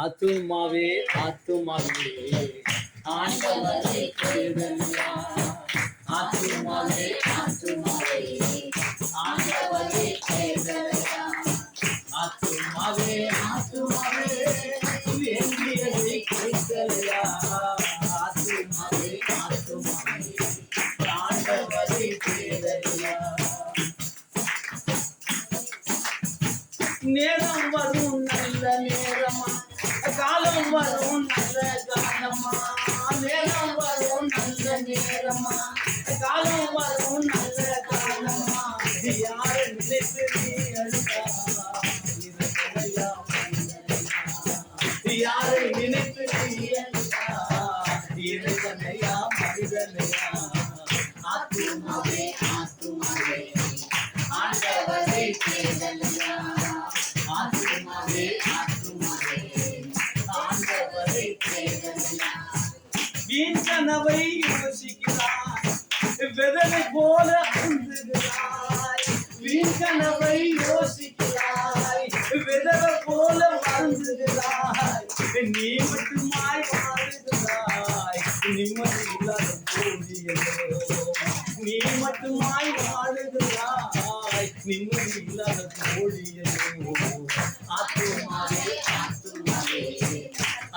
ஆத்துமாவே ஆத்துமாவே ஆண்டவரை தேடலையா? ஆத்துமாவே ஆத்துமாவே ஆண்டவரை தேடலையா? ஆத்துமாவே ஆத்துமாவே வேண்டியதை கேட்கலையா? ஆத்துமாவே ஆத்துமாவே ஆண்டவரை தேடலையா? நேரம் வரும் நல்ல நேரமா, காலம் வரும் நல்ல காலமா. நேரம் வரும் நல்ல நேரமா, காலம் வரும் நல்ல காலமா. யாரை நினைத்து நீ அழுதா? யாரை நினைத்து நீ அழுதா? இறைவனையா மனிதனையா? ஆத்துமாவே ஆத்துமாவே ஆண்டவரை தேடலையா? ஆத்துமாவே ஆத்துமாவே ஆண்டவரை தேடலையா? வீண் கனவை யோசிக்கிறாய், வெதலை போல அழுகிறாய். வீண் கனவை யோசிக்கிறாய், வெதலை போல வருந்துகிறாய். நீ மட்டுமாய் வாழுகிறாய், நிம்மதி இல்லாத போதியதோ. நீ மட்டுமாய் வாழுகிறாய், நிம்மதி இல்லாத போதியதோ. ஆத்துமாவே ஆத்துமாவே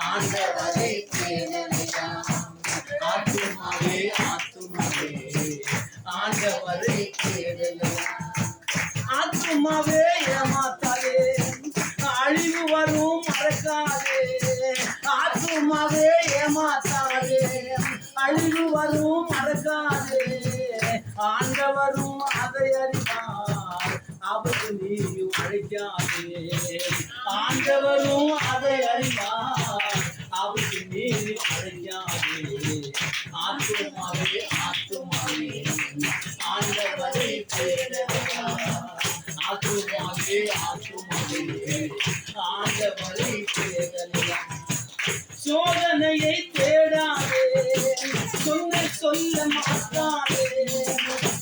ஆண்டவரை தேடலையா? ஆத்துமாவே ஆத்துமாவே ஆண்டவரை தேடலையா? ஆத்துமாவே ஏமாத்தாதே, அழிவு வரும் மறக்காதே. ஆத்துமாவே ஏமாத்தாதே, அழிவு வரும் மறக்காதே. ஆண்டவரும் அதை அறிவார், ஆபத்து நீயும் அழைக்காதே. ஆண்டவரும் அதை அறிவார், ஆபத்து நீயும் அழைக்காதே. ஆத்துமாவே ஆத்துமாவே ஆண்டவரை தேடலையா? ஆத்துமாவே ஆத்துமாவே ஆண்டவரை தேடலையா? சோதனையை தேடாதே, சொன்ன சொல்ல மாட்டாதே.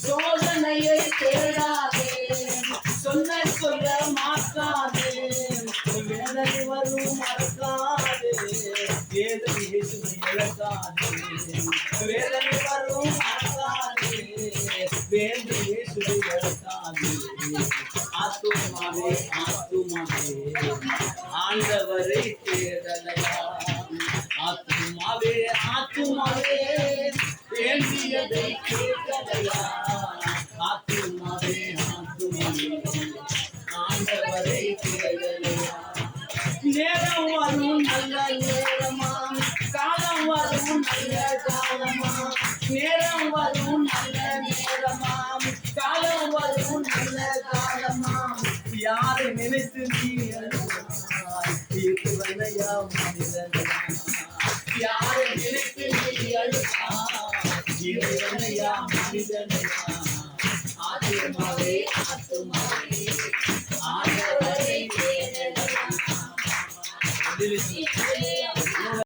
சோதனையை தேடாதே, சொன்ன சொல்ல மாட்டாதே. வேதனை வரும் மறக்காதே, வேதனை இயேசுவை இழக்காதே. வேதனை வரும் மறக்காதே, வேதனை இயேசுவை இழக்காதே. ஆத்துமாவே ஆத்துமாவே ஆண்டவரை தேடலையா? ஆத்துமாவே ஆத்துமாவே வேண்டியதை கேட்கலையா? ஆத்துமாவே ஆத்துமாவே ஆண்டவரை தேடலையா? நேரம் வரும் நல்ல நேரமா, காலம் வரும் நல்ல காலமா. நேரம் வரும் நல்ல நேரமா, காலம் வரும் நல்ல காலமா. யாரை நினைத்து நீ அழுதாய்? இறைவனையா மனிதனையா? யாரை நினைத்து நீ அழுதாய்? இறைவனையா மனிதனையா? ஆத்துமாவே ஆத்துமாவே